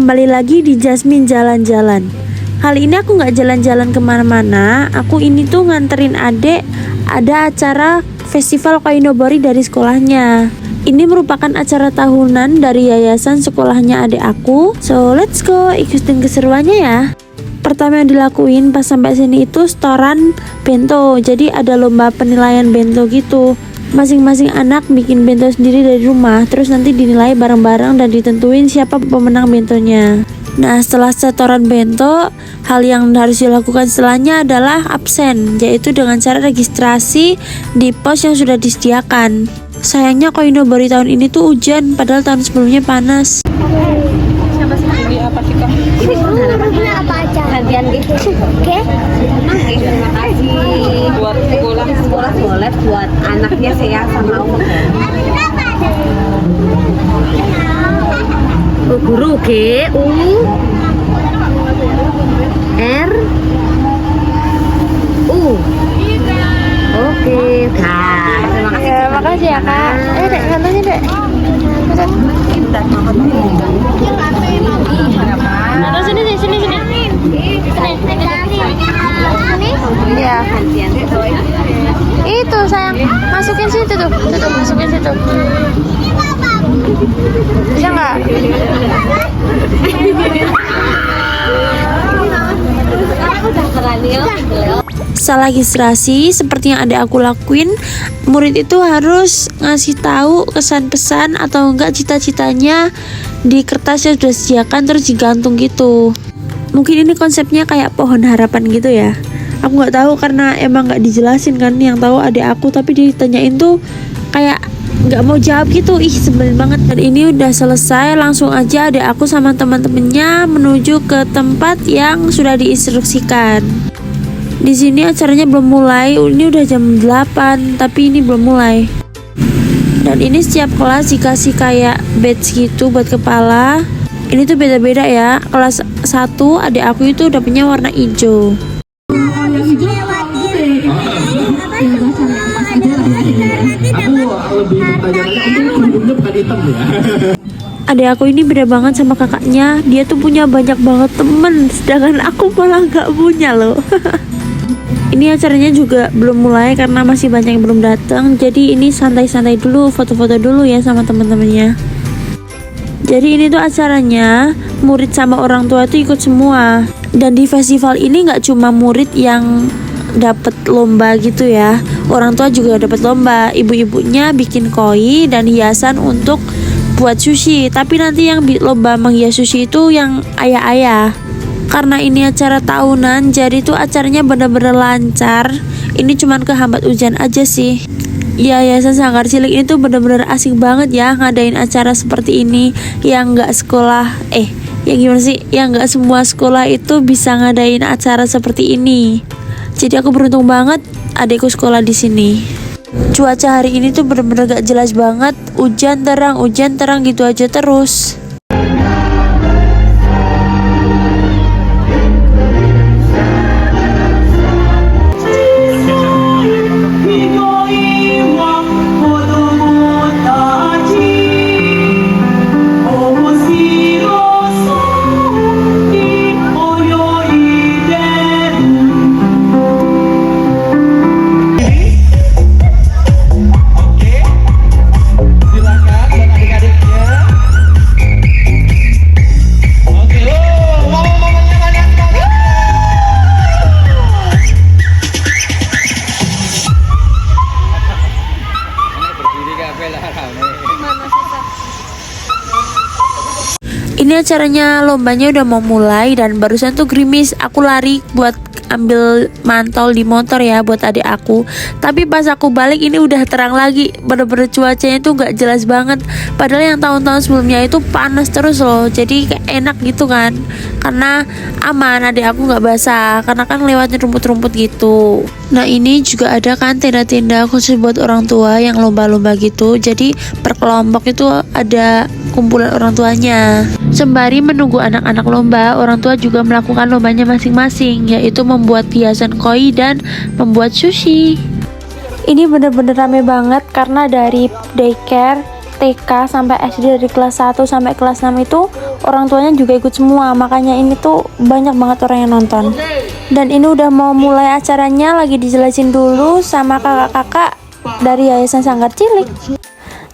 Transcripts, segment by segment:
Kembali lagi di Jasmine Jalan-Jalan. Kali ini aku nggak jalan-jalan kemana-mana. Aku ini tuh nganterin adek, ada acara festival koinobori dari sekolahnya. Ini merupakan acara tahunan dari yayasan sekolahnya adek aku. So let's go, ikutin keseruannya ya. Pertama yang dilakuin pas sampai sini itu setoran bento. Jadi ada lomba penilaian bento gitu. Masing-masing anak bikin bento sendiri dari rumah, terus nanti dinilai bareng-bareng dan ditentuin siapa pemenang bentonya. Nah, setelah setoran bento, hal yang harus dilakukan setelahnya adalah absen, yaitu dengan cara registrasi di pos yang sudah disediakan. Sayangnya koinobori tahun ini tuh hujan, padahal tahun sebelumnya panas. Siapa sih ini apa sih kak? Ini harapannya apa aja? Gantian gitu. Oke. Terima kasih buat sekolah boleh buat anaknya sehat sama Allah. Guru G U R U. Oke, Kak. Terima kasih. Ya, makasih ya kak. Dek, nganterin dek. Nah, sini. Ya. Itu sayang, masukin situ tuh, masukin situ. Bisa nggak? Setelah registrasi, seperti yang ada aku lakuin, murid itu harus ngasih tahu kesan pesan atau enggak cita-citanya di kertas yang sudah disediakan, terus digantung gitu. Mungkin ini konsepnya kayak pohon harapan gitu ya. Aku nggak tahu karena emang nggak dijelasin kan, yang tahu adik aku, tapi ditanyain tuh kayak nggak mau jawab gitu. Ih, sebel banget. Dan ini udah selesai, langsung aja adik aku sama teman-temannya menuju ke tempat yang sudah diinstruksikan. Di sini acaranya belum mulai, ini udah jam 8 tapi ini belum mulai. Dan ini setiap kelas dikasih kayak badge gitu buat kepala. Ini tuh beda-beda ya. Kelas 1 adik aku itu dapetnya warna hijau. Adik aku ini beda banget sama kakaknya. Dia tuh punya banyak banget temen, sedangkan aku malah gak punya loh. Ini acaranya juga belum mulai karena masih banyak yang belum datang. Jadi ini santai-santai dulu, foto-foto dulu ya sama teman-temannya. Jadi ini tuh acaranya murid sama orang tua tuh ikut semua. Dan di festival ini nggak cuma murid yang dapat lomba gitu ya, orang tua juga dapat lomba. Ibu-ibunya bikin koi dan hiasan untuk buat sushi. Tapi nanti yang lomba menghias sushi itu yang ayah-ayah. Karena ini acara tahunan, jadi tuh acaranya bener-bener lancar. Ini cuman kehambat hujan aja sih. Yayasan Sanggar Cilik ini tuh bener-bener asik banget ya ngadain acara seperti ini. Yang nggak sekolah, yang gimana sih? Yang nggak semua sekolah itu bisa ngadain acara seperti ini. Jadi aku beruntung banget adikku sekolah di sini. Cuaca hari ini tuh bener-bener gak jelas banget. Hujan terang gitu aja terus. Ini acaranya lombanya udah mau mulai dan barusan tuh gerimis. Aku lari buat ambil mantol di motor ya buat adik aku. Tapi pas aku balik ini udah terang lagi. Bener-bener cuacanya tuh gak jelas banget. Padahal yang tahun-tahun sebelumnya itu panas terus loh. Jadi kayak enak gitu kan. Karena aman, adik aku gak basah. Karena kan lewatin rumput-rumput gitu. Nah ini juga ada kan tenda-tenda khusus buat orang tua yang lomba-lomba gitu. Jadi per kelompok itu ada kumpulan orang tuanya. Sembari menunggu anak-anak lomba, orang tua juga melakukan lombanya masing-masing, yaitu membuat hiasan koi dan membuat sushi. Ini bener-bener rame banget karena dari daycare, TK sampai SD dari kelas 1 sampai kelas 6 itu orang tuanya juga ikut semua, makanya ini tuh banyak banget orang yang nonton. Dan ini udah mau mulai acaranya, lagi dijelasin dulu sama kakak-kakak dari Yayasan Sanggar Cilik.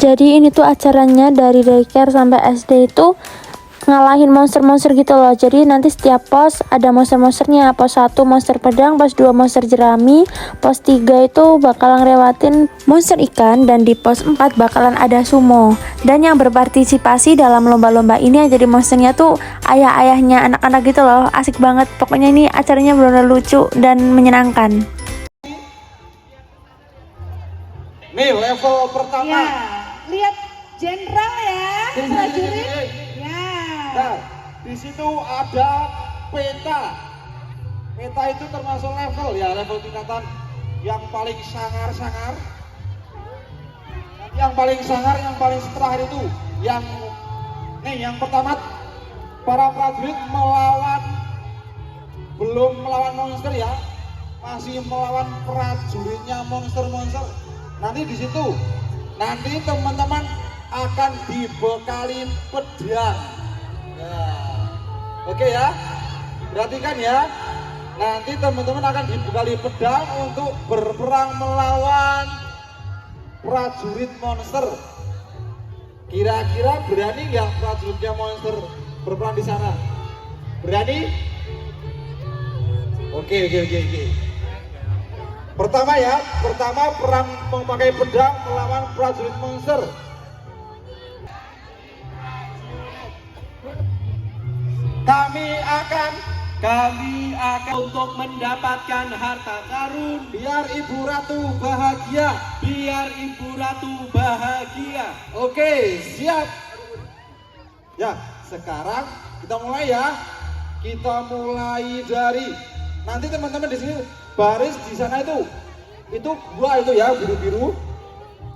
Jadi ini tuh acaranya dari daycare sampai SD itu ngalahin monster-monster gitu loh. Jadi nanti setiap pos ada monster-monsternya. Pos 1 monster pedang, pos 2 monster jerami, pos 3 itu bakalan lewatin monster ikan, dan di pos 4 bakalan ada sumo. Dan yang berpartisipasi dalam lomba-lomba ini yang jadi monsternya tuh ayah-ayahnya anak-anak gitu loh. Asik banget. Pokoknya ini acaranya benar-benar lucu dan menyenangkan. Nih level pertama. Ya, lihat jenderal ya, prajurit. Ya. Nah, di situ ada peta. Peta itu termasuk level ya, level tingkatan yang paling sangar-sangar. Yang paling sangar, yang paling terakhir itu yang pertama para prajurit belum melawan monster ya, masih melawan prajuritnya monster-monster. Nanti di situ, nanti teman-teman akan dibekali pedang. Oke ya, perhatikan ya. Nanti teman-teman akan dibekali pedang untuk berperang melawan prajurit monster. Kira-kira berani nggak prajuritnya monster berperang di sana? Berani? Oke. Pertama perang memakai pedang melawan prajurit monster. Kami akan untuk mendapatkan harta karun, biar Ibu Ratu bahagia. Oke, siap. Ya, sekarang kita mulai ya. Kita mulai dari nanti teman-teman di sini baris di sana itu gua itu ya, biru-biru.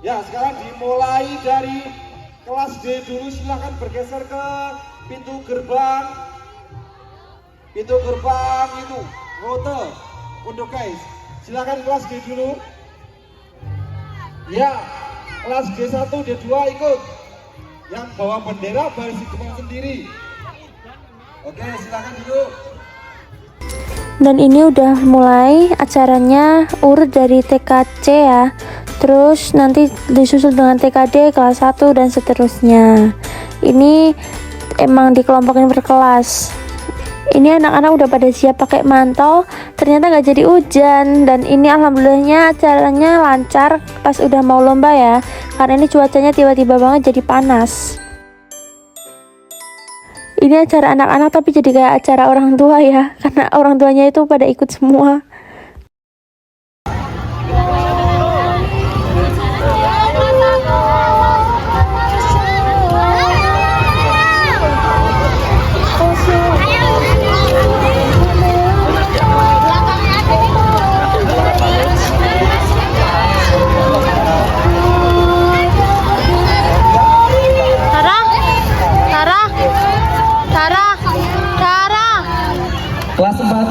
Ya, sekarang dimulai dari kelas D dulu, silakan bergeser ke pintu gerbang itu rute untuk guys, silakan kelas D dulu ya, kelas D1 D2 ikut, yang bawa bendera baris di depan sendiri. Oke, silakan dulu. Dan ini udah mulai acaranya urut dari TKC ya, terus nanti disusul dengan TKD kelas 1 dan seterusnya. Ini emang dikelompokin per kelas. Ini anak-anak udah pada siap pakai mantel, ternyata nggak jadi hujan. Dan ini alhamdulillahnya acaranya lancar pas udah mau lomba ya, karena ini cuacanya tiba-tiba banget jadi panas. Ini acara anak-anak tapi jadi kayak acara orang tua ya, karena orang tuanya itu pada ikut semua.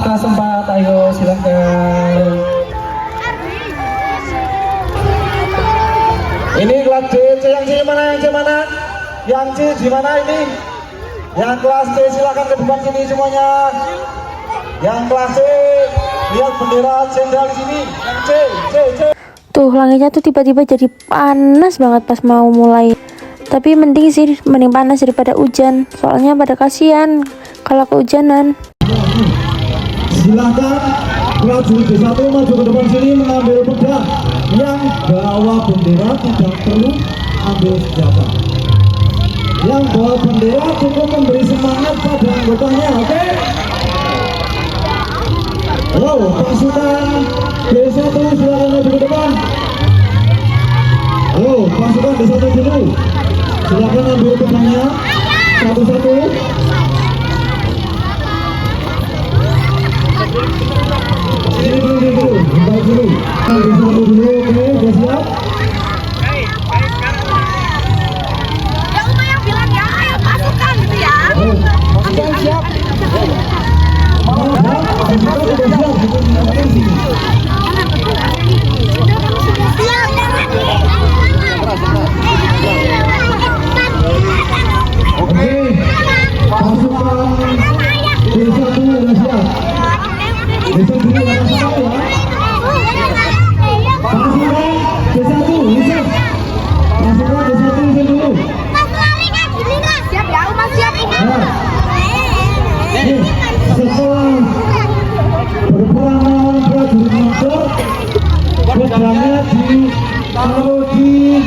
Kelas 4, ayo silakan. Ini kelas D, yang C mana? Yang C di mana ini? Yang kelas D silakan ke depan sini semuanya. Yang kelas C, lihat bendera jenderal di sini. Yang C. Tuh langitnya tuh tiba-tiba jadi panas banget pas mau mulai. Tapi mending panas daripada hujan. Soalnya pada kasihan kalau kehujanan. Silakan prajurit D1 maju ke depan sini mengambil pedang. Yang bawa bendera tidak perlu ambil senjata. Yang bawa bendera cukup memberi semangat pada anggotanya, oke? Pasukan D1 silakan maju ke depan. Pasukan D1 dulu, silakan ambil pedangnya satu-satu. Ini dulu, bentar dulu. Oke, udah siap? Yang Uma yang bilang ya, ayo pasukan gitu ya. Pasukan siap. Pasukan sudah siap. Siap. Siap ya, Uma siap ini. Berperang prajurit motor berangkat di taruh di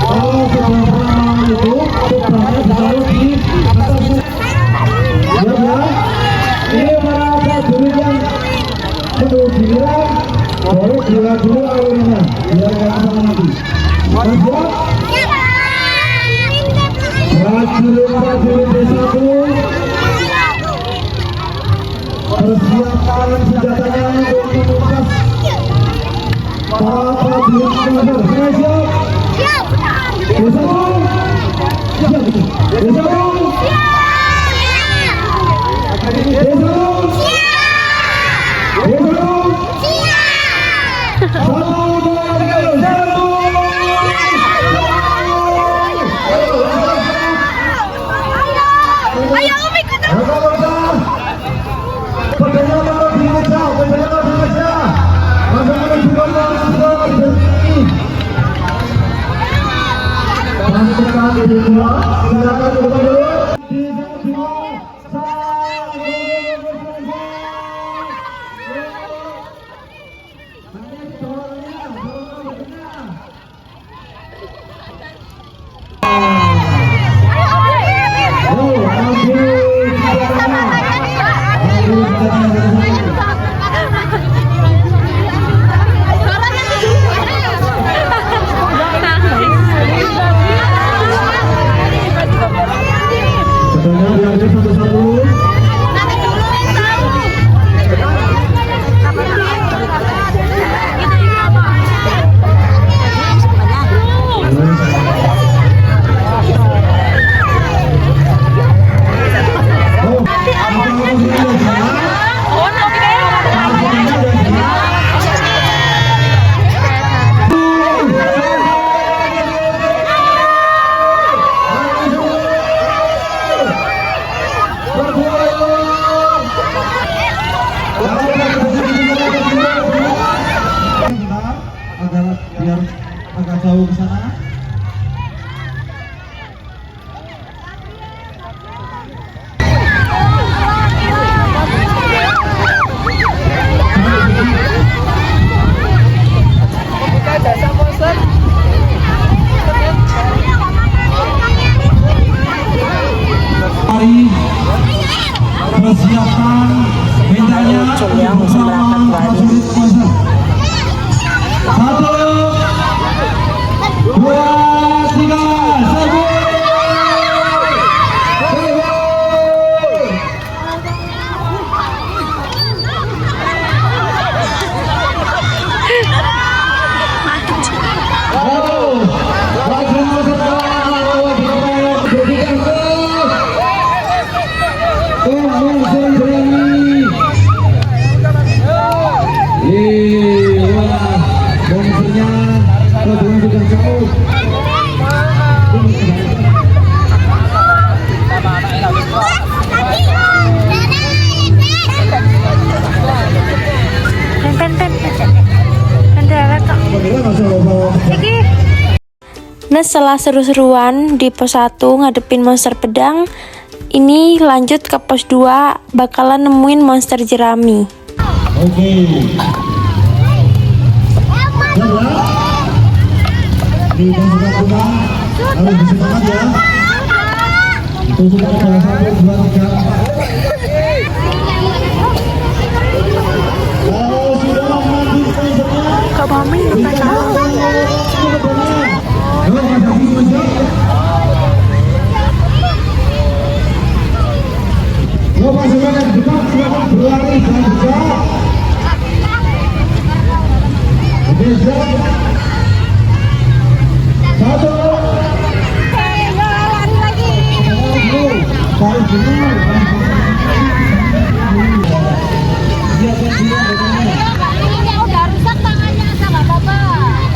kalau berperang itu berangkat ditaruh di atas ya. Ini para prajurit yang menuju giliran boleh gila dulu awalnya biar gak sama nanti. Prajurit B1 persiapkan senjatanya untuk menumpas para prajurit motor. Siap. B1 Ayo Umi ikut. Biar agak jauh ke sana. Mari persiapkan medanya bersama prajurit kuasa. 1, 2, 3, serbu. Nah, setelah seru-seruan di pos 1 ngadepin monster pedang, ini lanjut ke pos 2 bakalan nemuin monster jerami. Oke. Di pasukan pedang harus bersemangat ya. Untuk salah 1, 2, 3. Kalau sudah mandi monsternya, Kak Mami lupa tahu. pasukan yang dekat silakan berlari dan bergerak. Oke, siap. 1. Tarik dulu. Udah rusak tangannya sama bapak.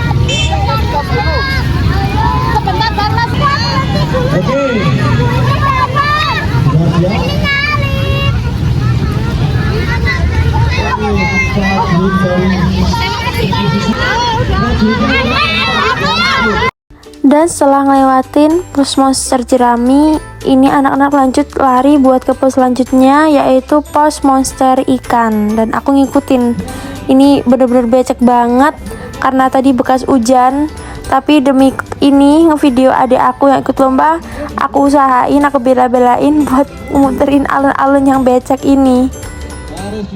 Dan setelah ngelewatin pos monster jerami, ini anak-anak lanjut lari buat ke pos selanjutnya, yaitu pos monster ikan. Dan aku ngikutin. Ini bener-bener becek banget karena tadi bekas hujan. Tapi demi ini ngevideo adik aku yang ikut lomba, aku usahain, aku bela-belain buat muterin alun-alun yang becek ini.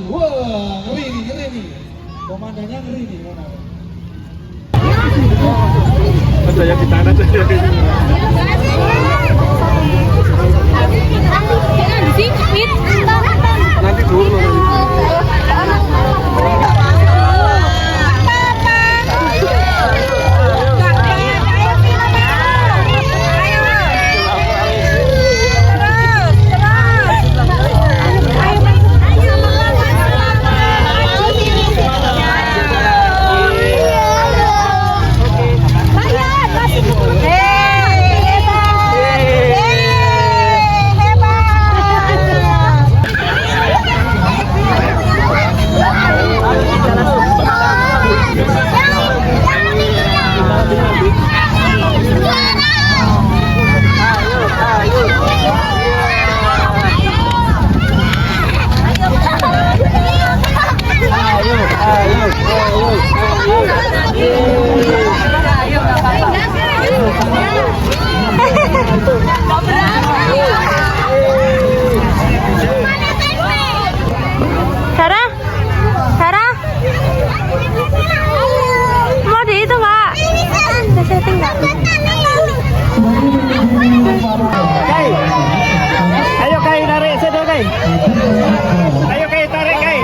Wah, ngeri nih. Komandannya ngeri nih. Saya kita ada nanti dulu. Sarah, mau di itu nggak? Ada setting nggak? Ayo Kai, tarik situ Kai. Ayo Kai, tarik Kai.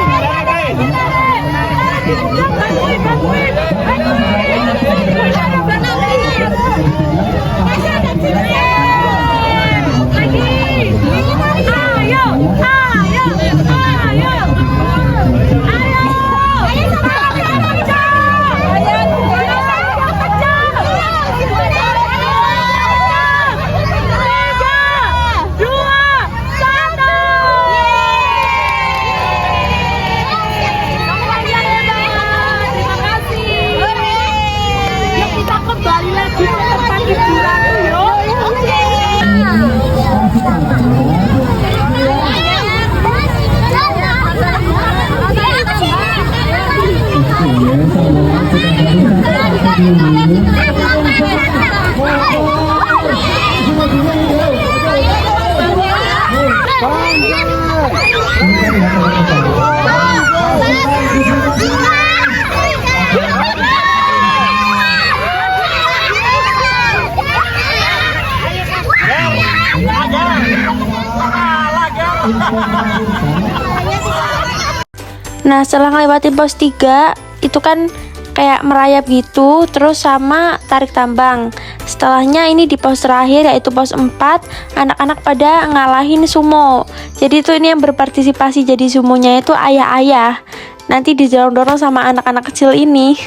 Nah, setelah ngelewatin pos 3, itu kan kayak merayap gitu, terus sama tarik tambang. Setelahnya ini di pos terakhir, yaitu pos 4, anak-anak pada ngalahin sumo. Jadi tuh ini yang berpartisipasi jadi sumonya itu ayah-ayah. Nanti didorong-dorong sama anak-anak kecil ini.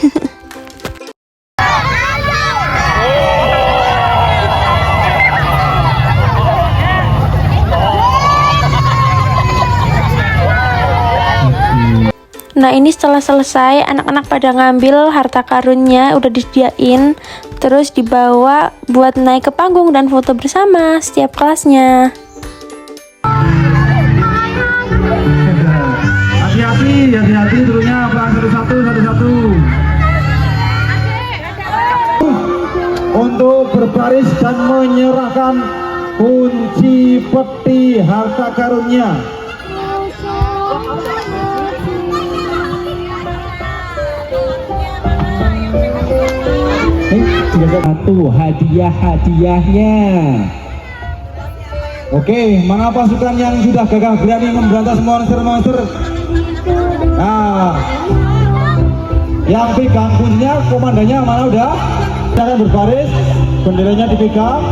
Nah, ini setelah selesai, anak-anak pada ngambil harta karunnya, udah disediain, terus dibawa buat naik ke panggung dan foto bersama setiap kelasnya. Hati-hati turunnya pelan satu-satu. Untuk berbaris dan menyerahkan kunci peti harta karunnya. Satu hadiahnya. Oke, mana pasukan yang sudah gagah berani memberantas monster-monster? Nah, yang pegang kuncinya komandannya mana udah? Jangan berbaris, benderanya dipegang.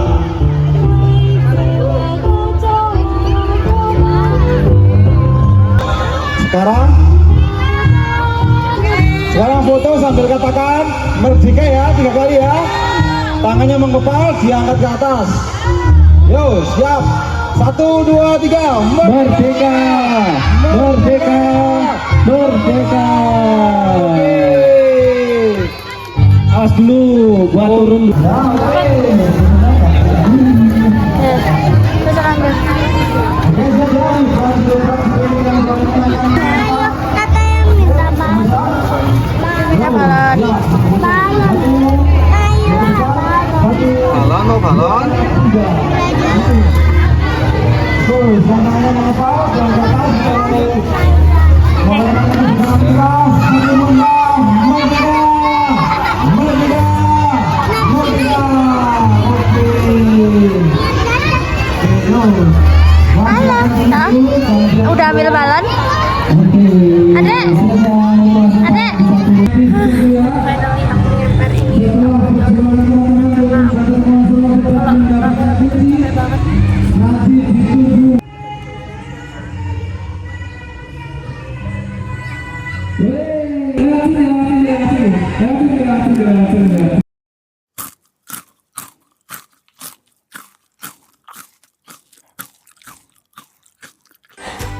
Sekarang foto sambil katakan merdeka ya, 3 kali ya. Tangannya mengepal, diangkat ke atas. Yo, siap. 1, 2, 3. Merdeka. Merdeka. Merdeka. awas dulu, gua turun dulu. Kata yang minta balon. Balon. Ayo balon. Balon. Udah ambil balon? Adek? Adek?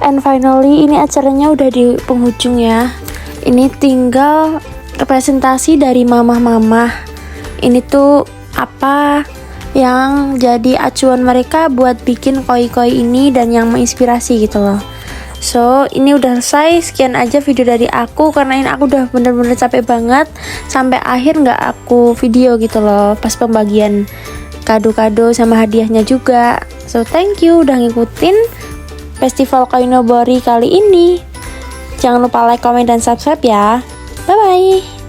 And finally ini acaranya udah di penghujung ya. Ini tinggal representasi dari mamah-mamah. Ini tuh apa yang jadi acuan mereka buat bikin koi-koi ini dan yang menginspirasi gitu loh. So ini udah selesai. Sekian aja video dari aku karena ini aku udah bener-bener capek banget. Sampai akhir nggak aku video gitu loh pas pembagian kado-kado sama hadiahnya juga. So thank you udah ngikutin Festival Koinobori kali ini. Jangan lupa like, komen, dan subscribe ya. Bye-bye.